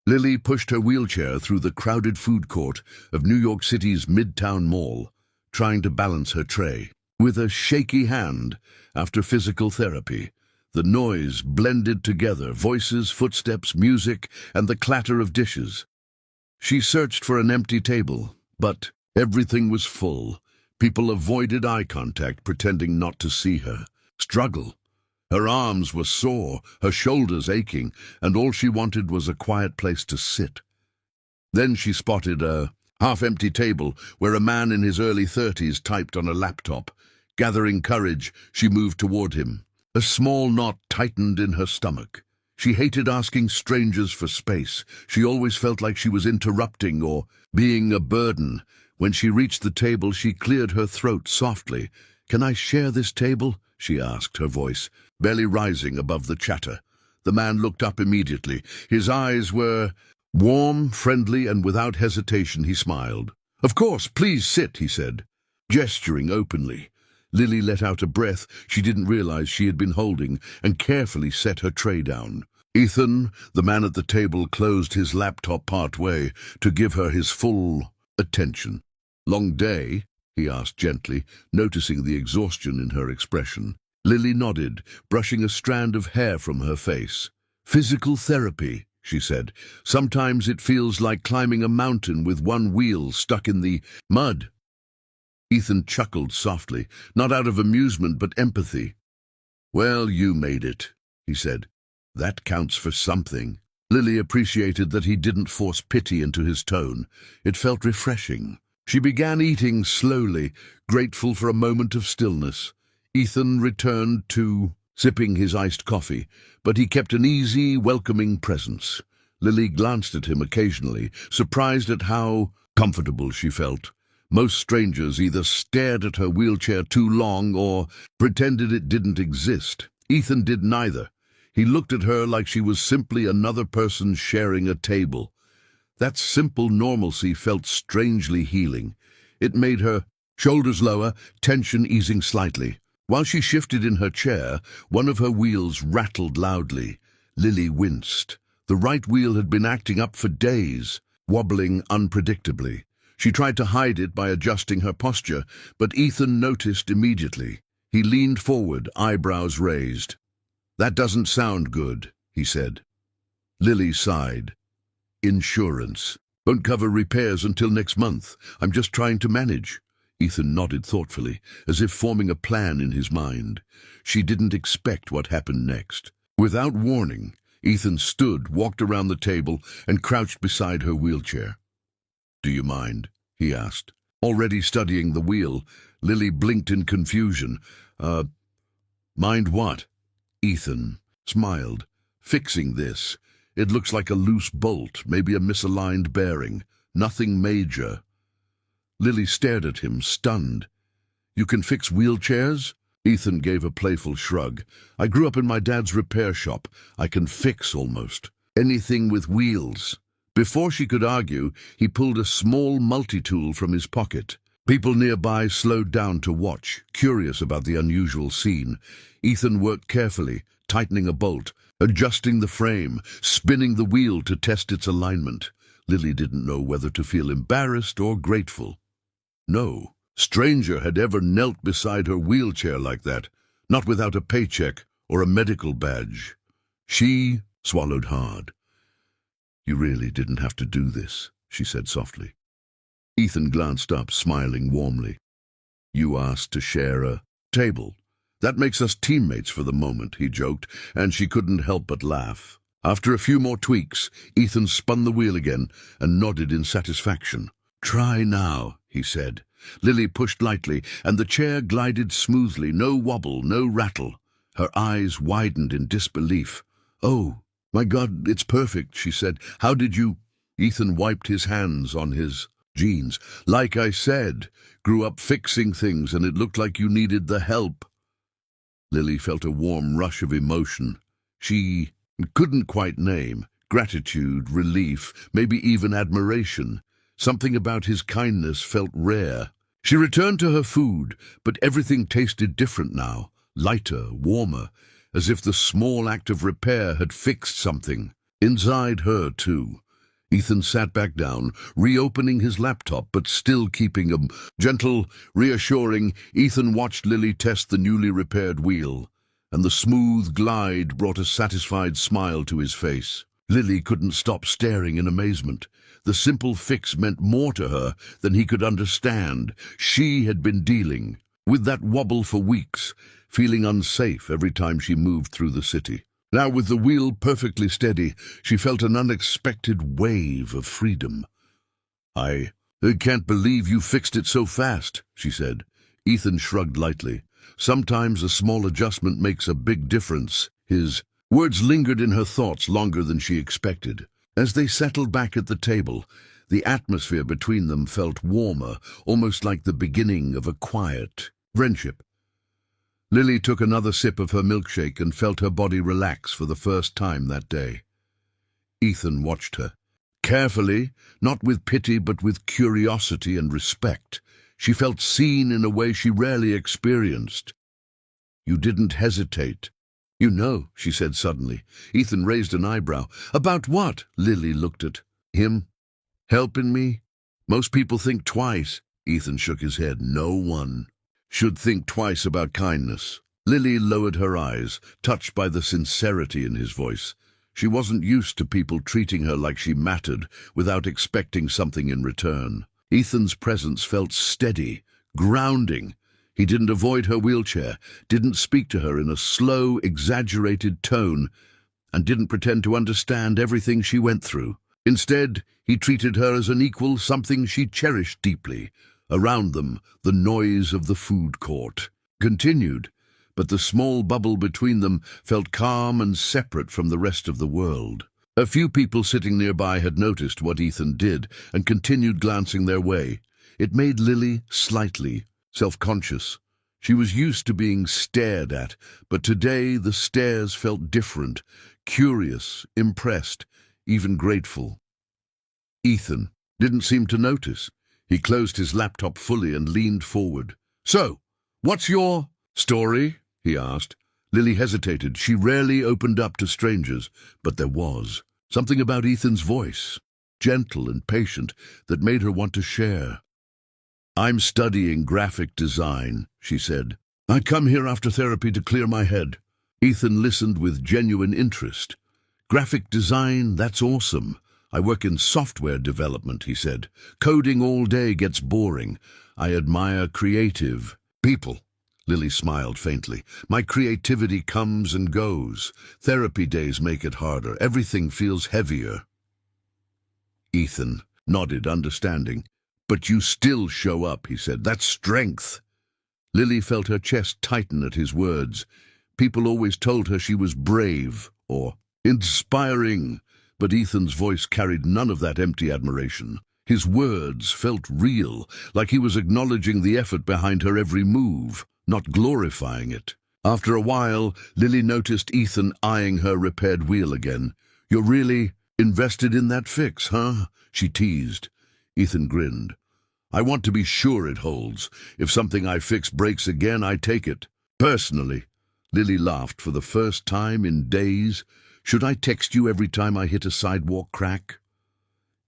Lily pushed her wheelchair through the crowded food court of New York City's Midtown Mall, trying to balance her tray. With a shaky hand, after physical therapy, the noise blended together, voices, footsteps, music, and the clatter of dishes. She searched for an empty table, but everything was full. People avoided eye contact, pretending not to see her. Struggle. Her arms were sore, her shoulders aching, and all she wanted was a quiet place to sit. Then she spotted a half-empty table where a man in his early 30s typed on a laptop. Gathering courage, she moved toward him. A small knot tightened in her stomach. She hated asking strangers for space. She always felt like she was interrupting or being a burden. When she reached the table, she cleared her throat softly. "Can I share this table?" she asked, her voice barely rising above the chatter. The man looked up immediately. His eyes were warm, friendly, and without hesitation he smiled. "Of course, please sit," he said, gesturing openly. Lily let out a breath she didn't realize she had been holding and carefully set her tray down. Ethan, the man at the table, closed his laptop part-way to give her his full attention. "Long day?" he asked gently, noticing the exhaustion in her expression. Lily nodded, brushing a strand of hair from her face. "Physical therapy," she said. "Sometimes it feels like climbing a mountain with one wheel stuck in the mud." Ethan chuckled softly, not out of amusement but empathy. "Well, you made it," he said. "That counts for something." Lily appreciated that he didn't force pity into his tone. It felt refreshing. She began eating slowly, grateful for a moment of stillness. Ethan returned to sipping his iced coffee, but he kept an easy, welcoming presence. Lily glanced at him occasionally, surprised at how comfortable she felt. Most strangers either stared at her wheelchair too long or pretended it didn't exist. Ethan did neither. He looked at her like she was simply another person sharing a table. That simple normalcy felt strangely healing. It made her shoulders lower, tension easing slightly. While she shifted in her chair, one of her wheels rattled loudly. Lily winced. The right wheel had been acting up for days, wobbling unpredictably. She tried to hide it by adjusting her posture, but Ethan noticed immediately. He leaned forward, eyebrows raised. "That doesn't sound good," he said. Lily sighed. "Insurance. Won't cover repairs until next month. I'm just trying to manage." Ethan nodded thoughtfully, as if forming a plan in his mind. She didn't expect what happened next. Without warning, Ethan stood, walked around the table, and crouched beside her wheelchair. "Do you mind?" he asked. Already studying the wheel, Lily blinked in confusion. Mind what?" Ethan smiled. "Fixing this. It looks like a loose bolt, maybe a misaligned bearing. Nothing major." Lily stared at him, stunned. "You can fix wheelchairs?" Ethan gave a playful shrug. "I grew up in my dad's repair shop. I can fix almost anything with wheels." Before she could argue, he pulled a small multi-tool from his pocket. People nearby slowed down to watch, curious about the unusual scene. Ethan worked carefully, tightening a bolt, adjusting the frame, spinning the wheel to test its alignment. Lily didn't know whether to feel embarrassed or grateful. No stranger had ever knelt beside her wheelchair like that, not without a paycheck or a medical badge. She swallowed hard. "You really didn't have to do this," she said softly. Ethan glanced up, smiling warmly. "You asked to share a table. That makes us teammates for the moment," he joked, and she couldn't help but laugh. After a few more tweaks, Ethan spun the wheel again and nodded in satisfaction. "Try now," he said. Lily pushed lightly, and the chair glided smoothly, no wobble, no rattle. Her eyes widened in disbelief. "Oh, my God, it's perfect," she said. "How did you—" Ethan wiped his hands on his jeans. "Like I said, grew up fixing things, and it looked like you needed the help." Lily felt a warm rush of emotion. She couldn't quite name. Gratitude, relief, maybe even admiration. Something about his kindness felt rare. She returned to her food, but everything tasted different now, lighter, warmer, as if the small act of repair had fixed something inside her too. Ethan sat back down, reopening his laptop but still keeping a gentle, reassuring. Ethan watched Lily test the newly repaired wheel, and the smooth glide brought a satisfied smile to his face. Lily couldn't stop staring in amazement. The simple fix meant more to her than he could understand. She had been dealing with that wobble for weeks, feeling unsafe every time she moved through the city. Now, with the wheel perfectly steady, she felt an unexpected wave of freedom. I can't believe you fixed it so fast, she said. Ethan shrugged lightly. Sometimes a small adjustment makes a big difference. His words lingered in her thoughts longer than she expected. As they settled back at the table, the atmosphere between them felt warmer, almost like the beginning of a quiet friendship. Lily took another sip of her milkshake and felt her body relax for the first time that day. Ethan watched her. Carefully, not with pity but with curiosity and respect. She felt seen in a way she rarely experienced. "You didn't hesitate." "You know," she said suddenly. Ethan raised an eyebrow. "About what?" Lily looked at him. "Helping me? Most people think twice." Ethan shook his head. "No one should think twice about kindness." Lily lowered her eyes, touched by the sincerity in his voice. She wasn't used to people treating her like she mattered without expecting something in return. Ethan's presence felt steady, grounding. He didn't avoid her wheelchair, didn't speak to her in a slow, exaggerated tone, and didn't pretend to understand everything she went through. Instead, he treated her as an equal, something she cherished deeply. Around them, the noise of the food court continued, but the small bubble between them felt calm and separate from the rest of the world. A few people sitting nearby had noticed what Ethan did and continued glancing their way. It made Lily slightly self-conscious. She was used to being stared at, but today the stares felt different, curious, impressed, even grateful. Ethan didn't seem to notice. He closed his laptop fully and leaned forward. "So, what's your story?" he asked. Lily hesitated. She rarely opened up to strangers, but there was something about Ethan's voice, gentle and patient, that made her want to share. "I'm studying graphic design," she said. "I come here after therapy to clear my head." Ethan listened with genuine interest. "Graphic design, that's awesome. I work in software development," he said. "Coding all day gets boring. I admire creative people." Lily smiled faintly. "My creativity comes and goes. Therapy days make it harder. Everything feels heavier." Ethan nodded, understanding. "But you still show up," he said. "That's strength." Lily felt her chest tighten at his words. People always told her she was brave or inspiring, but Ethan's voice carried none of that empty admiration. His words felt real, like he was acknowledging the effort behind her every move, not glorifying it. After a while, Lily noticed Ethan eyeing her repaired wheel again. "You're really invested in that fix, huh?" she teased. Ethan grinned. "I want to be sure it holds. If something I fix breaks again, I take it personally." Lily laughed for the first time in days. "Should I text you every time I hit a sidewalk crack?"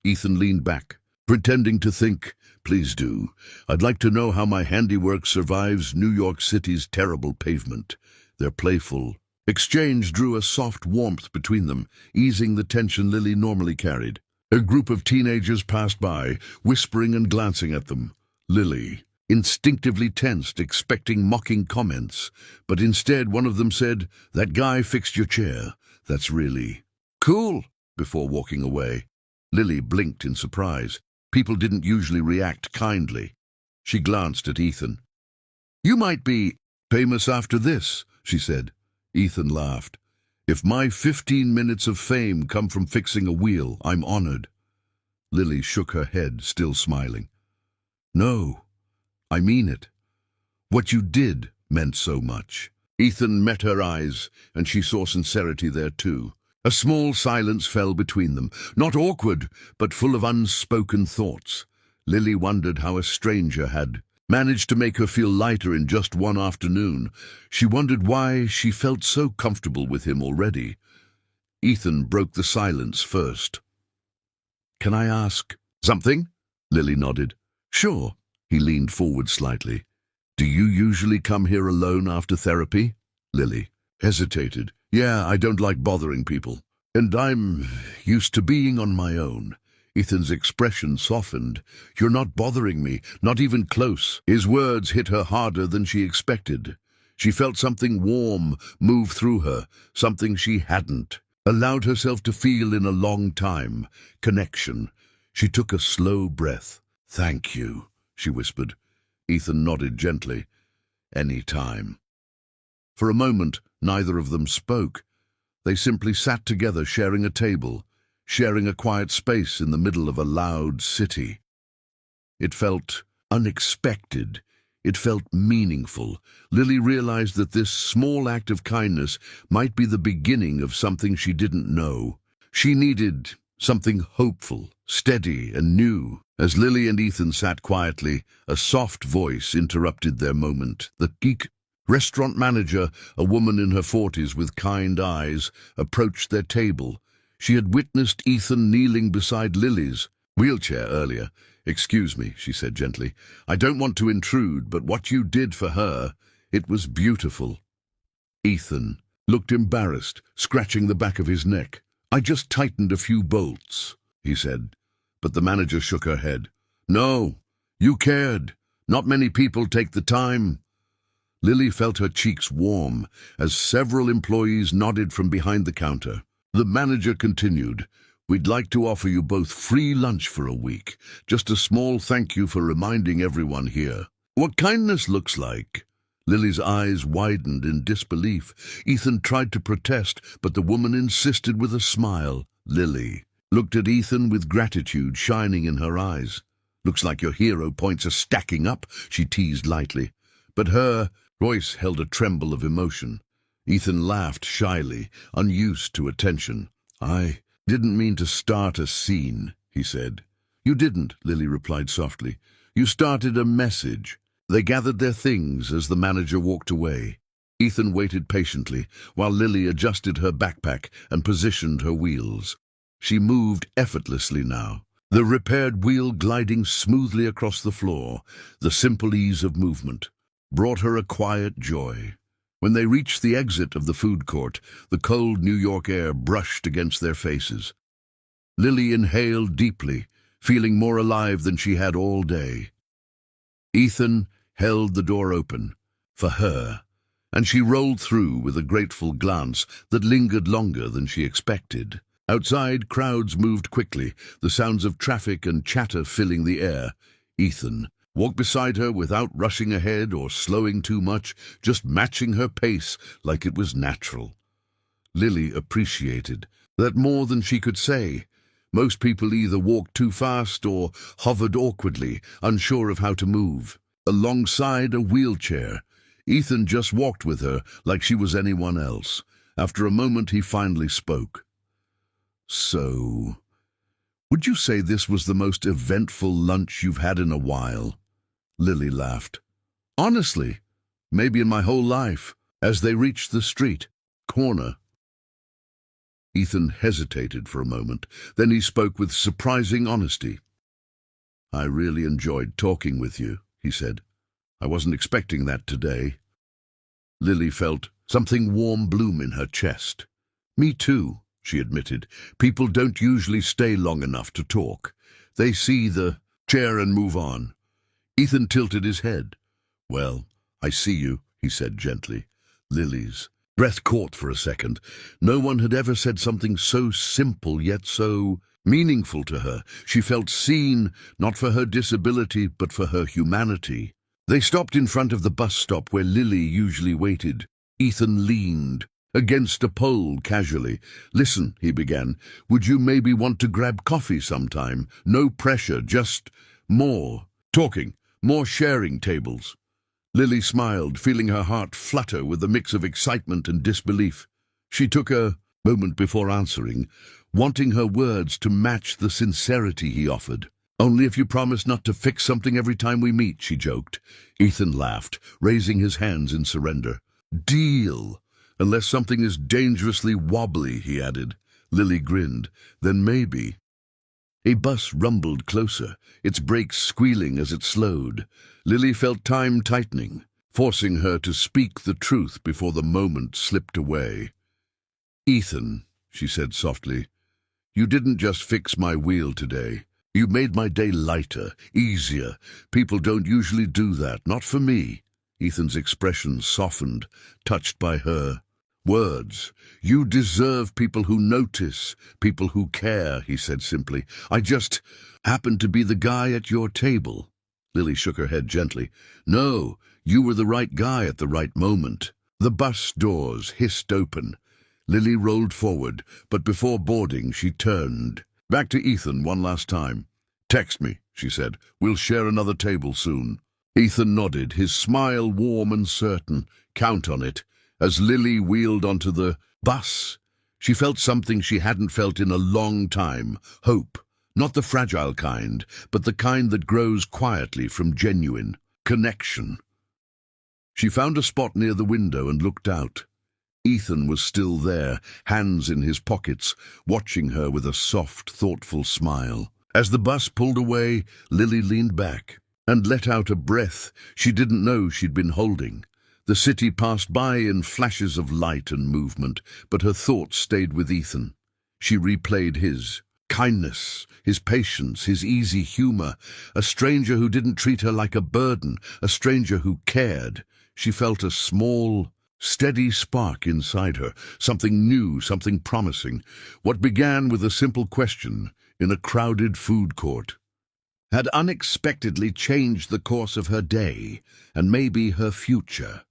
Ethan leaned back, pretending to think. "Please do. I'd like to know how my handiwork survives New York City's terrible pavement." Their playful exchange drew a soft warmth between them, easing the tension Lily normally carried. A group of teenagers passed by, whispering and glancing at them. Lily instinctively tensed, expecting mocking comments, but instead one of them said, "That guy fixed your chair. That's really cool," before walking away. Lily blinked in surprise. People didn't usually react kindly. She glanced at Ethan. "You might be famous after this," she said. Ethan laughed. "If my 15 minutes of fame come from fixing a wheel, I'm honored." Lily shook her head, still smiling. "No, I mean it. What you did meant so much." Ethan met her eyes, and she saw sincerity there too. A small silence fell between them, not awkward, but full of unspoken thoughts. Lily wondered how a stranger had managed to make her feel lighter in just one afternoon. She wondered why she felt so comfortable with him already. Ethan broke the silence first. can I ask something? Lily nodded. Sure. He leaned forward slightly. Do you usually come here alone after therapy? Lily hesitated. Yeah, I don't like bothering people. And I'm used to being on my own. Ethan's expression softened. You're not bothering me, not even close. His words hit her harder than she expected. She felt something warm move through her, something she hadn't allowed herself to feel in a long time. Connection. She took a slow breath. Thank you, she whispered. Ethan nodded gently. Any time. For a moment, neither of them spoke. They simply sat together, sharing a table, sharing a quiet space in the middle of a loud city. It felt unexpected. It felt meaningful. Lily realized that this small act of kindness might be the beginning of something she didn't know. She needed something hopeful, steady, and new. As Lily and Ethan sat quietly, a soft voice interrupted their moment. The geek restaurant manager, a woman in her 40s with kind eyes, approached their table. She had witnessed Ethan kneeling beside Lily's wheelchair earlier. Excuse me, she said gently. I don't want to intrude, but what you did for her, it was beautiful. Ethan looked embarrassed, scratching the back of his neck. I just tightened a few bolts, he said. But the manager shook her head. No, you cared. Not many people take the time. Lily felt her cheeks warm as several employees nodded from behind the counter. The manager continued. We'd like to offer you both free lunch for a week. Just a small thank you for reminding everyone here what kindness looks like. Lily's eyes widened in disbelief. Ethan tried to protest, but the woman insisted with a smile. Lily looked at Ethan with gratitude shining in her eyes. Looks like your hero points are stacking up, she teased lightly. But her voice held a tremble of emotion. Ethan laughed shyly, unused to attention. I didn't mean to start a scene, he said. You didn't, Lily replied softly. You started a message. They gathered their things as the manager walked away. Ethan waited patiently while Lily adjusted her backpack and positioned her wheels. She moved effortlessly now, the repaired wheel gliding smoothly across the floor. The simple ease of movement brought her a quiet joy. When they reached the exit of the food court, the cold New York air brushed against their faces. Lily inhaled deeply, feeling more alive than she had all day. Ethan held the door open for her, and she rolled through with a grateful glance that lingered longer than she expected. Outside, crowds moved quickly, the sounds of traffic and chatter filling the air. Ethan walked beside her without rushing ahead or slowing too much, just matching her pace like it was natural. Lily appreciated that more than she could say. Most people either walked too fast or hovered awkwardly, unsure of how to move. Alongside a wheelchair, Ethan just walked with her like she was anyone else. After a moment, he finally spoke. So, would you say this was the most eventful lunch you've had in a while? Lily laughed. Honestly, maybe in my whole life. As they reached the street corner, Ethan hesitated for a moment. Then he spoke with surprising honesty. I really enjoyed talking with you, he said. I wasn't expecting that today. Lily felt something warm bloom in her chest. Me too, she admitted. People don't usually stay long enough to talk. They see the chair and move on. Ethan tilted his head. Well, I see you, he said gently. Lily's breath caught for a second. No one had ever said something so simple yet so meaningful to her. She felt seen, not for her disability, but for her humanity. They stopped in front of the bus stop where Lily usually waited. Ethan leaned against a pole casually. Listen, he began, would you maybe want to grab coffee sometime? No pressure, just more talking, more sharing tables. Lily smiled, feeling her heart flutter with a mix of excitement and disbelief. She took a moment before answering, wanting her words to match the sincerity he offered. Only if you promise not to fix something every time we meet, she joked. Ethan laughed, raising his hands in surrender. Deal. Unless something is dangerously wobbly, he added. Lily grinned. Then maybe. A bus rumbled closer, its brakes squealing as it slowed. Lily felt time tightening, forcing her to speak the truth before the moment slipped away. "Ethan," she said softly, "you didn't just fix my wheel today. You made my day lighter, easier. People don't usually do that, not for me." Ethan's expression softened, touched by her words. "You deserve people who notice, people who care," he said simply. "I just happened to be the guy at your table." Lily shook her head gently. "No, you were the right guy at the right moment." The bus doors hissed open. Lily rolled forward, but before boarding she turned. Back to Ethan one last time. "Text me," she said. "We'll share another table soon." Ethan nodded, his smile warm and certain. "Count on it." As Lily wheeled onto the bus, she felt something she hadn't felt in a long time. Hope. Not the fragile kind, but the kind that grows quietly from genuine connection. She found a spot near the window and looked out. Ethan was still there, hands in his pockets, watching her with a soft, thoughtful smile. As the bus pulled away, Lily leaned back and let out a breath she didn't know she'd been holding. The city passed by in flashes of light and movement, but her thoughts stayed with Ethan. She replayed his kindness, his patience, his easy humor, a stranger who didn't treat her like a burden, a stranger who cared. She felt a small, steady spark inside her, something new, something promising. What began with a simple question in a crowded food court had unexpectedly changed the course of her day and maybe her future.